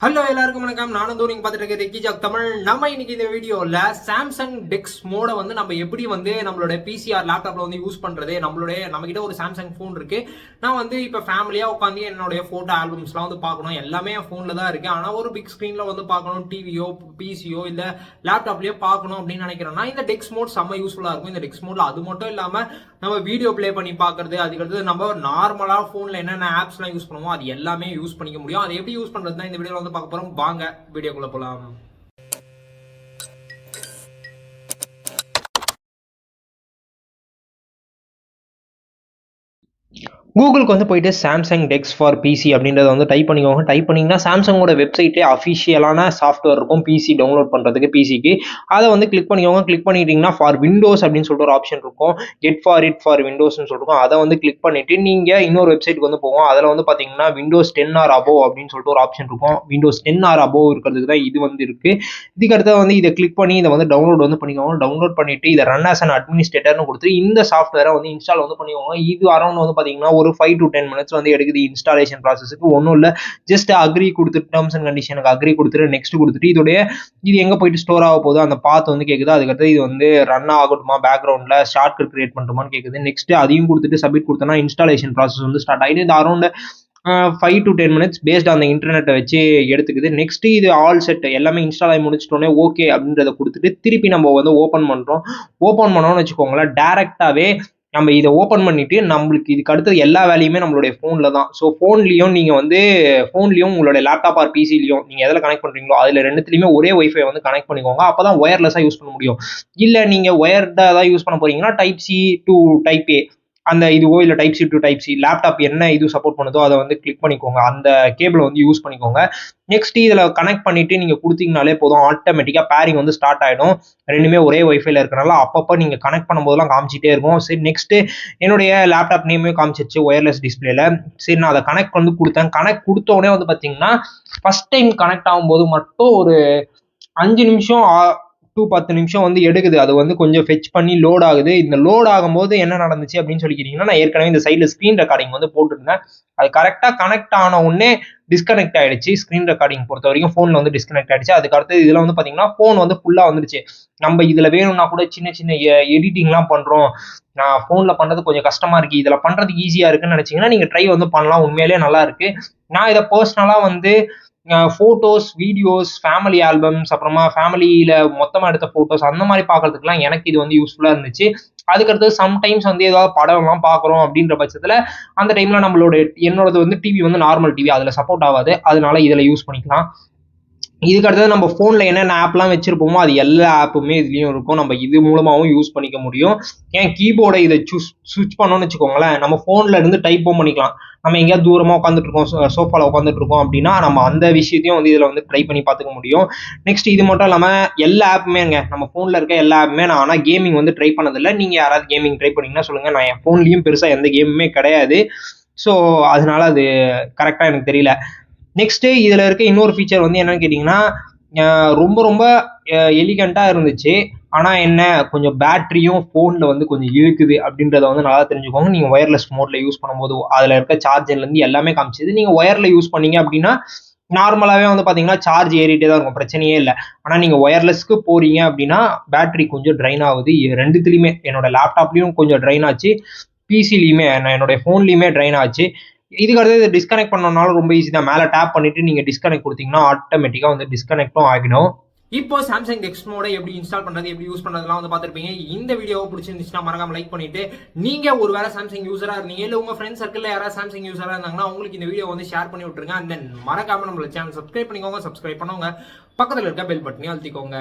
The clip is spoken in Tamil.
ஹலோ எல்லாருக்கும் வணக்கம். நானும் நீங்க பார்த்துட்டு இருக்க TechyJock தமிழ். நம்ம இன்னைக்கு இந்த வீடியோல சாம்சங் DeX மோட வந்து நம்ம எப்படி வந்து நம்மளோட பிசிஆர் லேப்டாப்ல வந்து யூஸ் பண்றது. நம்ம கிட்ட ஒரு சாம்சங் போன் இருக்கு. நான் வந்து இப்ப ஃபேமிலியா உட்காந்து என்னுடைய போட்டோ ஆல்பம்ஸ்லாம் வந்து பார்க்கணும். எல்லாமே என் போன்ல தான் இருக்கு. ஆனா ஒரு பிக் ஸ்கிரீன்ல வந்து பார்க்கணும், டிவியோ பிசியோ இல்ல லேப்டாப்லயோ பார்க்கணும் அப்படின்னு நினைக்கிறேன்னா இந்த DeX மோட் செம்ம யூஸ்ஃபுல்லா இருக்கும். இந்த DeX மோட்ல அது மட்டும் இல்லாம நம்ம வீடியோ பிளே பண்ணி பார்க்கறது, அதுக்கடுத்து நம்ம நார்மலா போன்ல என்னென்ன ஆப்ஸ்லாம் யூஸ் பண்ணுவோம் அது எல்லாமே யூஸ் பண்ணிக்க முடியும். அதை எப்படி யூஸ் பண்றதுன்னா இந்த வீடியோல பார்க்க போறோம். வாங்க வீடியோக்குள்ள போலாம். கூகுளுக்கு வந்து போயிட்டு சாம்சங் டெக்ஸ் ஃபார் பிசி அப்படின்றத வந்து டைப் பண்ணிக்கோங்க. டைப் பண்ணிங்கன்னா சாம்சங்கோட வெப்சைட்டே அஃபிஷியலான சாஃப்ட்வேர் இருக்கும் பிசி டவுன்லோட் பண்ணுறதுக்கு. பிசிக்கு அதை வந்து கிளிக் பண்ணிக்கோங்க. கிளிக் பண்ணிட்டீங்கன்னா ஃபார் விண்டோஸ் அப்படின்னு சொல்லிட்டு ஒரு ஆப்ஷன் இருக்கும். கெட் ஃபார் இட் ஃபார் விண்டோஸ்னு சொல்லிருக்கும். அதை வந்து கிளிக் பண்ணிட்டு நீங்கள் இன்னொரு வெப்சைட்டுக்கு வந்து போவோம். அதில் வந்து பார்த்தீங்கன்னா விண்டோஸ் 10 ஆர் அபோவ் அப்படின்னு சொல்லிட்டு ஒரு ஆப்ஷன் இருக்கும். விண்டோஸ் 10 ஆர் அபோவ் இருக்கிறதுக்கு தான் இது வந்து இருக்கு. இதுக்கு அடுத்து வந்து இதை கிளிக் பண்ணி இதை வந்து டவுன்லோட் வந்து பண்ணிக்கோங்க. டவுன்லோட் பண்ணிட்டு இதை ரன் ஆஸ் அன் அட்மினிஸ்ட்ரேட்டர்னு கொடுத்து இந்த சாஃப்ட்வேரை வந்து இன்ஸ்டால் வந்து பண்ணிக்கோங்க. இது அரௌண்ட் வந்து பார்த்தீங்கன்னா ஒரு 5 to 10 minutes வந்து எடுக்குது இன்ஸ்டாலேஷன் ப்ராசஸ்க்கு. ஒன்றும் இல்லை, ஜஸ்ட் அக்ரி கொடுத்துட்டு டேர்ம்ஸ் அண்ட் கண்டிஷனுக்கு அக்ரி கொடுத்துட்டு நெக்ஸ்ட் கொடுத்துட்டு இது எங்கே போயிட்டு ஸ்டோர் ஆக போகுது அந்த பாத் வந்து கேட்குது. அதுக்கடுத்து இது வந்து ரன் ஆகட்டுமா, பேக்ரவுண்டில் ஷார்ட் கிரியேட் பண்ணுமான்னு கேட்குது. நெக்ஸ்ட் அதையும் கொடுத்துட்டு சப்மிட் கொடுத்தோன்னா இன்ஸ்டாலேஷன் ப்ராசஸ் வந்து ஸ்டார்ட் ஆகிடுது. இது அரௌண்ட் 5 to 10 minutes பேஸ்ட் அந்த இன்டர்நெட்டை வச்சு எடுத்துக்குது. நெக்ஸ்ட் இது ஆல் செட் எல்லாமே இன்ஸ்டால் ஆகி முடிச்சிட்டோன்னே ஓகே அப்படின்றத கொடுத்துட்டு திருப்பி நம்ம வந்து ஓப்பன் பண்ணுறோம். ஓப்பன் பண்ணோம்னு வச்சுக்கோங்களேன், டேரெக்டாகவே நம்ம இதை ஓப்பன் பண்ணிட்டு நம்மளுக்கு இதுக்கு அடுத்தது எல்லா வேலையுமே நம்மளுடைய ஃபோனில் தான். ஸோ ஃபோன்லையும் நீங்கள் வந்து ஃபோன்லையும் உங்களுடைய லேப்டாப் ஆர் பிசிலையும் நீங்கள் எதில் கனெக்ட் பண்ணுறீங்களோ அதில் ரெண்டுத்துலையுமே ஒரே ஒய்ஃபை வந்து கனெக்ட் பண்ணிக்கோங்க. அப்போ தான் ஒயர்லெஸ்ஸாக யூஸ் பண்ண முடியும். இல்லை நீங்கள் ஒயர்டாக தான் யூஸ் பண்ண போகிறீங்கன்னா type C to type A அந்த இதுவோ இல்லை type C to type C laptop என்ன இது சப்போர்ட் பண்ணுதோ அதை வந்து கிளிக் பண்ணிக்கோங்க. அந்த கேபிளை வந்து யூஸ் பண்ணிக்கோங்க. நெக்ஸ்ட் இதில் கனெக்ட் பண்ணிட்டு நீங்கள் கொடுத்தீங்கனாலே போதும், ஆட்டோமேட்டிக்காக பேரிங் வந்து ஸ்டார்ட் ஆகிடும். ரெண்டுமே ஒரே ஒய்ஃபைல இருக்கிறனால அப்பப்போ நீங்கள் கனெக்ட் பண்ணும்போதெல்லாம் காமிச்சிட்டே இருக்கும். சரி, நெக்ஸ்ட் என்னுடைய லேப்டாப் நேமே காமிச்சிருச்சு ஒயர்லெஸ் டிஸ்பிளேல. சரி, நான் அதை கனெக்ட் வந்து கொடுத்தேன். கனெக்ட் கொடுத்தோடனே வந்து பார்த்தீங்கன்னா ஃபர்ஸ்ட் டைம் கனெக்ட் ஆகும்போது மட்டும் ஒரு 5 நிமிஷம் டு 10 நிமிஷம் வந்து எடுக்குது. அது வந்து கொஞ்சம் ஃபெச் பண்ணி லோட் ஆகுது. இந்த லோட் ஆகும்போது என்ன நடந்துச்சு அப்படின்னு சொல்லிக்கிட்டீங்கன்னா, நான் ஏற்கனவே இந்த சைடில் ஸ்க்ரீன் ரெக்கார்டிங் வந்து போட்டுருந்தேன். அது கரெக்டாக கனெக்ட் ஆன உடனே டிஸ்கனெக்ட் ஆயிடுச்சு. ஸ்க்ரீன் ரெக்கார்டிங் பொறுத்த வரைக்கும் ஃபோனில் வந்து டிஸ்கனெக்ட் ஆயிடுச்சு. அதுக்கு அடுத்து இதில் வந்து பார்த்தீங்கன்னா ஃபோன் வந்து ஃபுல்லாக வந்துடுச்சு. நம்ம இதில் வேணும்னா கூட சின்ன சின்ன எடிட்டிங்லாம் பண்ணுறோம், நான் ஃபோனில் பண்ணுறது கொஞ்சம் கஷ்டமாக இருக்குது, இதில் பண்ணுறதுக்கு ஈஸியாக இருக்குன்னு நினச்சிங்கன்னா நீங்கள் ட்ரை வந்து பண்ணலாம். உண்மையிலேயே நல்லா இருக்குது. நான் இதை பர்சனலாக வந்து ஃபோட்டோஸ், வீடியோஸ், ஃபேமிலி ஆல்பம்ஸ், அப்புறமா ஃபேமிலியில் மொத்தமாக எடுத்த ஃபோட்டோஸ் அந்த மாதிரி பார்க்கறதுக்குலாம் எனக்கு இது வந்து யூஸ்ஃபுல்லாக இருந்துச்சு. அதுக்கடுத்து சம்டைம்ஸ் வந்து ஏதாவது படம்லாம் பார்க்குறோம் அப்படின்ற பட்சத்தில் அந்த டைமில் என்னோடது வந்து டிவி வந்து நார்மல் டிவி, அதில் சப்போர்ட் ஆகாது. அதனால இதில் யூஸ் பண்ணிக்கலாம். இதுக்கு அடுத்தது நம்ம ஃபோனில் என்னென்ன ஆப்லாம் வச்சுருப்போமோ அது எல்லா ஆப்புமே இதுலேயும் இருக்கும். நம்ம இது மூலமாகவும் யூஸ் பண்ணிக்க முடியும். ஏன் கீபோர்டை இதை ஸ்விட்ச் பண்ணோன்னு வச்சுக்கோங்களேன், நம்ம ஃபோனில் இருந்து டைப்பும் பண்ணிக்கலாம். நம்ம எங்கேயாவது தூரமாக உட்காந்துட்டு இருக்கோம், சோஃபாவில் உட்காந்துட்டு இருக்கோம் அப்படின்னா நம்ம அந்த விஷயத்தையும் வந்து இதில் வந்து ட்ரை பண்ணி பார்த்துக்க முடியும். நெக்ஸ்ட் இது மட்டும் இல்லாமல் எல்லா ஆப்புமேங்க நம்ம ஃபோனில் இருக்க எல்லா ஆப்புமே. நான் ஆனால் கேமிங் வந்து ட்ரை பண்ணதில்லை. நீங்கள் யாராவது கேமிங் ட்ரை பண்ணிங்கன்னா சொல்லுங்கள். நான் என் ஃபோன்லேயும் பெருசாக எந்த கேமுமே கிடையாது. ஸோ அதனால அது கரெக்டாக எனக்கு தெரியல. நெக்ஸ்ட் இதில் இருக்க இன்னொரு ஃபீச்சர் வந்து என்னன்னு கேட்டிங்கன்னா, ரொம்ப ரொம்ப எலிகண்ட்டாக இருந்துச்சு. ஆனால் என்ன, கொஞ்சம் பேட்டரியும் ஃபோனில் வந்து கொஞ்சம் இழுக்குது அப்படின்றத வந்து நல்லா தெரிஞ்சுக்கோங்க. நீங்கள் ஒயர்லெஸ் மோடில் யூஸ் பண்ணும்போது அதில் இருக்க சார்ஜர்லேருந்து எல்லாமே காமிச்சிது. நீங்கள் ஒயரில் யூஸ் பண்ணீங்க அப்படின்னா நார்மலாகவே வந்து பார்த்தீங்கன்னா சார்ஜ் ஏறிட்டே தான் இருக்கும், பிரச்சனையே இல்லை. ஆனால் நீங்கள் ஒயர்லெஸ்க்கு போகிறீங்க அப்படின்னா பேட்டரி கொஞ்சம் ட்ரைன் ஆகுது. ரெண்டுத்துலேயுமே என்னோட லேப்டாப்லேயும் கொஞ்சம் ட்ரைன் ஆச்சு, பிசிலையுமே என்னுடைய ஃபோன்லேயுமே ட்ரைன் ஆச்சு. இதுக்கு அடுத்து இதை டிஸ்கனெக்ட் பண்ணனாலும் ரொம்ப ஈஸி தான். மேலே டேப் பண்ணிட்டு நீங்கள் டிஸ்கனெக்ட் கொடுத்தீங்கன்னா ஆட்டோமேட்டிக்காக வந்து டிஸ்கனெக்டும் ஆகிடும். இப்போ சாம்சங் DeX மோட எப்படி இன்ஸ்டால் பண்றது, எப்படி யூஸ் பண்றதுலாம் வந்து பார்த்துருப்பீங்க. இந்த வீடியோவை பிடிச்சிருந்துச்சுன்னா மறக்காம லைக் பண்ணிட்டு, நீங்க ஒரு வேளை சாம்சங் யூசரா இருந்தீங்க இல்லை உங்க ஃப்ரெண்ட்ஸ் சர்க்கிள்ல யாராவது சாம்சங் யூசரா இருந்தாங்கன்னா உங்களுக்கு இந்த வீடியோ வந்து ஷேர் பண்ணி விட்டுருங்க. அண்ட் தென் மறக்காம நம்மளோட சேனல் சப்ஸ்கிரைப் பண்ணிக்கோங்க. சப்ஸ்கிரைப் பண்ணவங்க பக்கத்தில் இருக்க பெல் பட்டனையும் அழுத்திக்கோங்க.